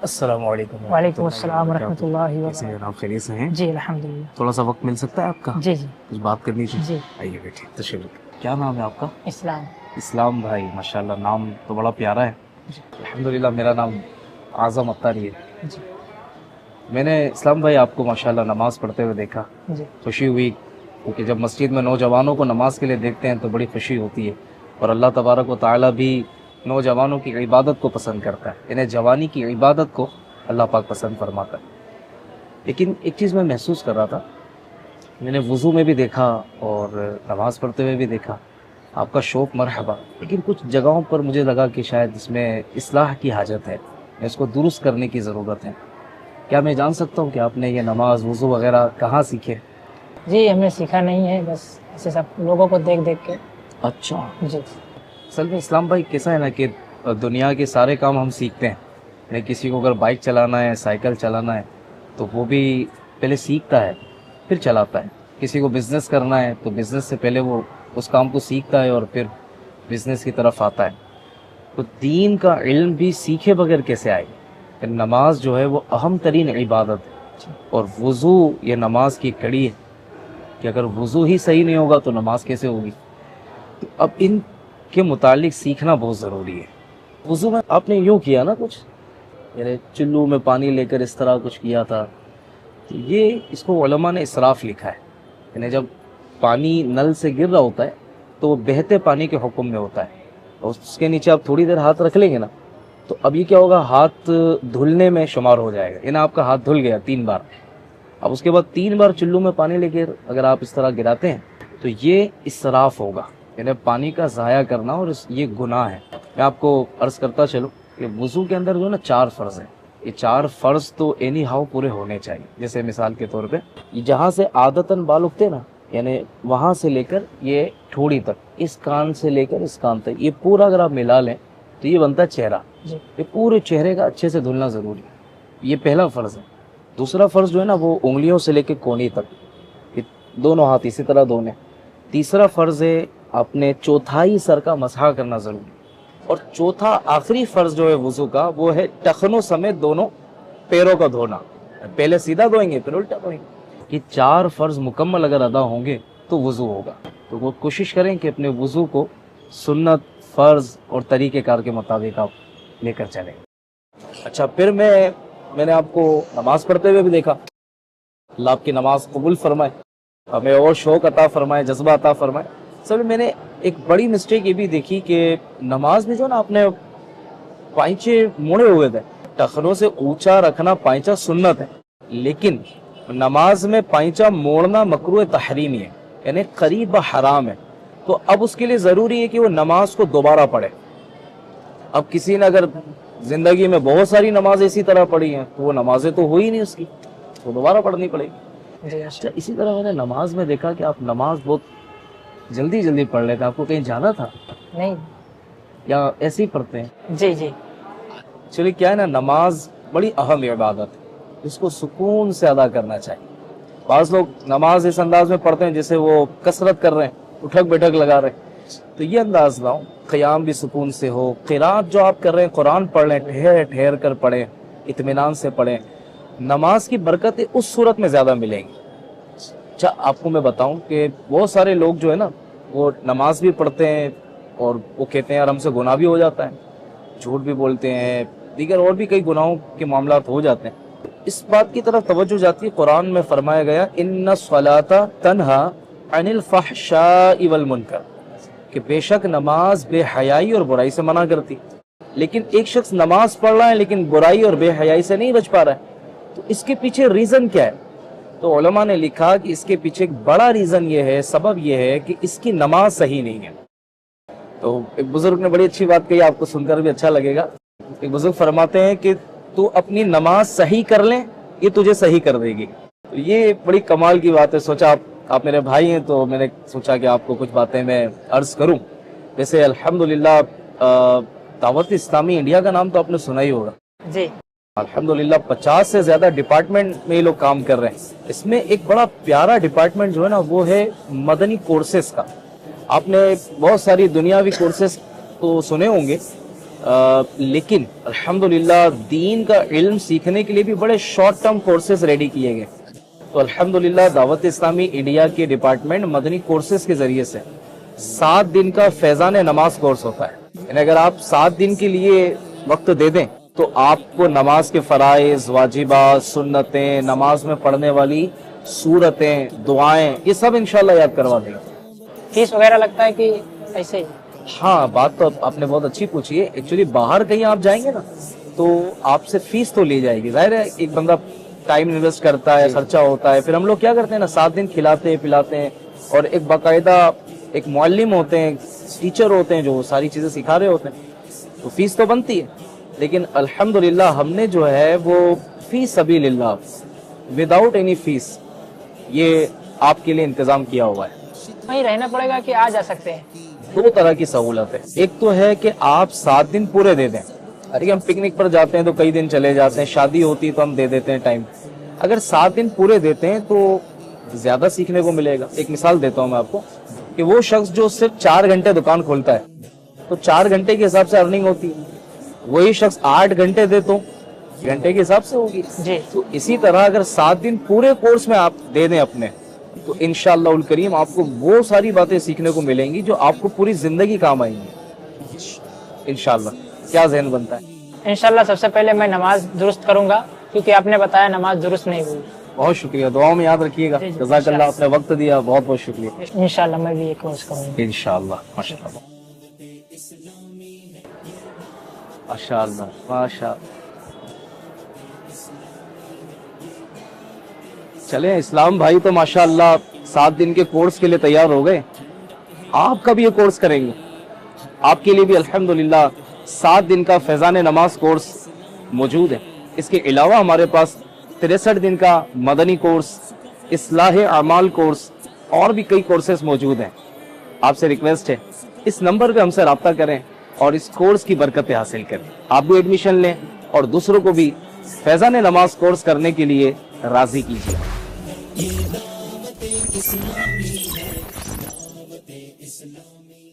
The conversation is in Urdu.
السلام علیکم وعلیکم السلام ورحمۃ اللہ کیسے ہیں آپ؟ خیریت سے ہیں؟ جی الحمدللہ. تھوڑا سا وقت مل سکتا ہے آپ کا؟ جی جی کچھ بات کرنی تھی. جی. آئیے بیٹھے تشریف. کیا نام ہے آپ کا؟ اسلام. اسلام بھائی، ماشاءاللہ نام تو بڑا پیارا ہے. جی. الحمدللہ میرا نام اعظم اتاری ہے. جی. میں نے اسلام بھائی آپ کو ماشاءاللہ نماز پڑھتے ہوئے دیکھا، جی. خوشی ہوئی، کیونکہ جب مسجد میں نوجوانوں کو نماز کے لیے دیکھتے ہیں تو بڑی خوشی ہوتی ہے. اور اللہ تبارک و تعالیٰ بھی نوجوانوں کی عبادت کو پسند کرتا ہے، انہیں جوانی کی عبادت کو اللہ پاک پسند فرماتا ہے. لیکن ایک چیز میں محسوس کر رہا تھا، میں نے وضو میں بھی دیکھا اور نماز پڑھتے ہوئے بھی دیکھا آپ کا شوق مرحبا، لیکن کچھ جگہوں پر مجھے لگا کہ شاید اس میں اصلاح کی حاجت ہے، اس کو درست کرنے کی ضرورت ہے. کیا میں جان سکتا ہوں کہ آپ نے یہ نماز وضو وغیرہ کہاں سیکھے؟ جی ہم نے سیکھا نہیں ہے، بس ایسے سب لوگوں کو دیکھ دیکھ کے. اچھا. جی. اصل میں اسلام بھائی کیسا ہے نا کہ دنیا کے سارے کام ہم سیکھتے ہیں. کسی کو اگر بائک چلانا ہے، سائیکل چلانا ہے تو وہ بھی پہلے سیکھتا ہے پھر چلاتا ہے. کسی کو بزنس کرنا ہے تو بزنس سے پہلے وہ اس کام کو سیکھتا ہے اور پھر بزنس کی طرف آتا ہے. تو دین کا علم بھی سیکھے بغیر کیسے آئے؟ نماز جو ہے وہ اہم ترین عبادت ہے، اور وضو یہ نماز کی کڑی ہے کہ اگر وضو ہی صحیح نہیں ہوگا تو نماز کیسے ہوگی؟ تو اب ان کے متعلق سیکھنا بہت ضروری ہے. وضو میں آپ نے یوں کیا نا کچھ، یعنی چلو میں پانی لے کر اس طرح کچھ کیا تھا، تو یہ اس کو علماء نے اسراف لکھا ہے. یعنی جب پانی نل سے گر رہا ہوتا ہے تو وہ بہتے پانی کے حکم میں ہوتا ہے، اور اس کے نیچے آپ تھوڑی دیر ہاتھ رکھ لیں گے نا تو اب یہ کیا ہوگا، ہاتھ دھلنے میں شمار ہو جائے گا. یعنی آپ کا ہاتھ دھل گیا 3 بار. اب اس کے بعد 3 بار چلو میں پانی لے کے اگر آپ اس طرح گراتے ہیں تو یہ اسراف ہوگا، یعنی پانی کا ضائع کرنا، اور یہ گناہ ہے. میں آپ کو عرض کرتا چلوں کہ وضو کے اندر جو ہے نا 4 فرض ہیں. یہ 4 فرض تو اینی ہاؤ پورے ہونے چاہیے. جیسے مثال کے طور پہ جہاں سے عادتاً بال اگتے نا، یعنی وہاں سے لے کر یہ ٹھوڑی تک، اس کان سے لے کر اس کان تک، یہ پورا اگر آپ ملا لیں تو یہ بنتا ہے چہرہ. یہ پورے چہرے کا اچھے سے دھلنا ضروری ہے. یہ پہلا فرض ہے. دوسرا فرض جو ہے نا وہ انگلیوں سے لے کے کونی تک، یہ دونوں ہاتھ اسی طرح دھونے. تیسرا فرض ہے اپنے چوتھائی سر کا مسح کرنا ضروری. اور چوتھا آخری فرض جو ہے وضو کا وہ ہے ٹخنوں سمیت دونوں پیروں کا دھونا. پہلے سیدھا دھوئیں گے پھر الٹا دھوئیں گے. یہ 4 فرض مکمل اگر ادا ہوں گے تو وضو ہوگا. تو وہ کوشش کریں کہ اپنے وضو کو سنت، فرض اور طریقہ کار کے مطابق آپ لے کر چلیں. اچھا، پھر میں نے آپ کو نماز پڑھتے ہوئے بھی دیکھا. اللہ آپ کی نماز قبول فرمائے، ہمیں اور شوق عطا فرمائے، جذبہ عطا فرمائے. سب میں نے ایک بڑی مسٹیک یہ بھی دیکھی کہ نماز میں جو نا اپنے پائچے موڑے ہوئے تھے. ٹخنوں سے اونچا رکھنا پائچا سنت ہے، لیکن نماز میں پائچا موڑنا مکروہ تحریمی ہے، یعنی قریب حرام ہے. تو اب اس کے لیے ضروری ہے کہ وہ نماز کو دوبارہ پڑھے. اب کسی نے اگر زندگی میں بہت ساری نمازیں اسی طرح پڑھی ہیں تو وہ نمازیں تو ہوئی نہیں اس کی، تو دوبارہ پڑھنی پڑے گی. اچھا، اسی طرح میں نے نماز میں دیکھا کہ آپ نماز بہت جلدی پڑھ لیتے. آپ کو کہیں جانا تھا نہیں یا ایسے ہی پڑھتے ہیں؟ جی جی. چلیے، کیا ہے نا، نماز بڑی اہم عبادت ہے، اس کو سکون سے ادا کرنا چاہیے. بعض لوگ نماز اس انداز میں پڑھتے ہیں جیسے وہ کثرت کر رہے ہیں، اٹھک بیٹھک لگا رہے ہیں. تو یہ انداز لاؤ، قیام بھی سکون سے ہو. قرات جو آپ کر رہے ہیں، قرآن پڑھ لیں، ٹھہر ٹھہر کر پڑھیں، اطمینان سے پڑھیں. نماز کی برکتیں اس صورت میں زیادہ ملیں گی. اچھا، آپ کو میں بتاؤں کہ بہت سارے لوگ جو ہے نا وہ نماز بھی پڑھتے ہیں اور وہ کہتے ہیں یار ہم سے گناہ بھی ہو جاتا ہے، جھوٹ بھی بولتے ہیں، دیگر اور بھی کئی گناہوں کے معاملات ہو جاتے ہیں. اس بات کی طرف توجہ جاتی ہے، قرآن میں فرمایا گیا ان الصلاۃ تنہا عن الفحشاء والمنکر، کہ بے شک نماز بے حیائی اور برائی سے منع کرتی. لیکن ایک شخص نماز پڑھ رہا ہے لیکن برائی اور بے حیائی سے نہیں بچ پا رہا ہے، تو اس کے پیچھے ریزن کیا ہے؟ تو علماء نے لکھا کہ اس کے پیچھے ایک بڑا ریزن یہ ہے، سبب یہ ہے کہ اس کی نماز صحیح نہیں ہے. تو ایک بزرگ نے بڑی اچھی بات کہی، آپ کو سن کر بھی اچھا لگے گا. ایک بزرگ فرماتے ہیں کہ تو اپنی نماز صحیح کر لیں، یہ تجھے صحیح کر دے گی. تو یہ بڑی کمال کی بات ہے. سوچا آپ میرے بھائی ہیں تو میں نے سوچا کہ آپ کو کچھ باتیں میں عرض کروں. ویسے الحمدللہ دعوت اسلامی انڈیا کا نام تو آپ نے سنا ہی ہوگا. جی الحمدللہ 50 سے زیادہ ڈپارٹمنٹ میں یہ لوگ کام کر رہے ہیں. اس میں ایک بڑا پیارا ڈپارٹمنٹ جو ہے نا وہ ہے مدنی کورسز کا. آپ نے بہت ساری دنیاوی کورسز تو سنے ہوں گے، لیکن الحمدللہ دین کا علم سیکھنے کے لیے بھی بڑے شارٹ ٹرم کورسز ریڈی کیے گئے. تو الحمدللہ دعوت اسلامی انڈیا کے ڈپارٹمنٹ مدنی کورسز کے ذریعے سے 7 دن کا فیضان نماز کورس ہوتا ہے. یعنی اگر آپ 7 دن کے لیے وقت دے دیں تو آپ کو نماز کے فرائض، واجبات، سنتیں، نماز میں پڑھنے والی سورتیں، دعائیں، یہ سب انشاءاللہ یاد کروا دیں گے. فیس وغیرہ لگتا ہے کہ ایسے ہی؟ ہاں، بات تو آپ نے بہت اچھی پوچھی ہے. ایکچولی باہر کہیں آپ جائیں گے نا تو آپ سے فیس تو لی جائے گی. ظاہر ہے ایک بندہ ٹائم انویسٹ کرتا ہے، خرچہ ہوتا ہے. پھر ہم لوگ کیا کرتے ہیں نا، 7 دن کھلاتے ہیں پلاتے ہیں، اور ایک باقاعدہ ایک معلم ہوتے ہیں، ٹیچر ہوتے ہیں جو ساری چیزیں سکھا رہے ہوتے ہیں. تو فیس تو بنتی ہے، لیکن الحمدللہ ہم نے جو ہے وہ فی سبیل اللہ وداؤٹ اینی فیس یہ آپ کے لیے انتظام کیا ہوا ہے. وہیں رہنا پڑے گا کہ آ جا سکتے ہیں؟ 2 طرح کی سہولت ہے. ایک تو ہے کہ آپ 7 دن پورے دے دیں. ارے ہم پکنک پر جاتے ہیں تو کئی دن چلے جاتے ہیں، شادی ہوتی ہے تو ہم دے دیتے ہیں ٹائم. اگر 7 دن پورے دیتے ہیں تو زیادہ سیکھنے کو ملے گا. ایک مثال دیتا ہوں میں آپ کو کہ وہ شخص جو صرف 4 گھنٹے دکان کھولتا ہے تو 4 گھنٹے کے حساب سے ارننگ ہوتی ہے. وہی شخص 8 گھنٹے دے تو گھنٹے کے حساب سے ہوگی. جی. تو اسی طرح اگر 7 دن پورے کورس میں آپ دے دیں اپنے تو انشاءاللہ الکریم آپ کو وہ ساری باتیں سیکھنے کو ملیں گی جو آپ کو پوری زندگی کام آئیں گی انشاءاللہ. کیا ذہن بنتا ہے؟ انشاءاللہ سب سے پہلے میں نماز درست کروں گا، کیونکہ آپ نے بتایا نماز درست نہیں ہوئی. بہت شکریہ، دعاؤں میں یاد رکھیے گا. جزاک اللہ، آپ نے وقت دیا، بہت بہت شکریہ. انشاءاللہ میں بھی یہ کورس کروں گا انشاءاللہ. ماشاءاللہ ماشاءاللہ ماشاءاللہ. چلیں اسلام بھائی تو ماشاءاللہ 7 دن کے کورس کے لیے تیار ہو گئے. آپ کا بھی یہ کورس کریں گے. آپ کے لیے بھی الحمدللہ 7 دن کا فیضان نماز کورس موجود ہے. اس کے علاوہ ہمارے پاس 63 دن کا مدنی کورس، اصلاح اعمال کورس اور بھی کئی کورسز موجود ہیں. آپ سے ریکویسٹ ہے اس نمبر پہ ہم سے رابطہ کریں اور اس کورس کی برکتیں حاصل کریں. آپ بھی ایڈمیشن لیں اور دوسروں کو بھی فیضان نماز کورس کرنے کے لیے راضی کیجیے. یہ دعوت اسلامی ہے، دعوت اسلامی.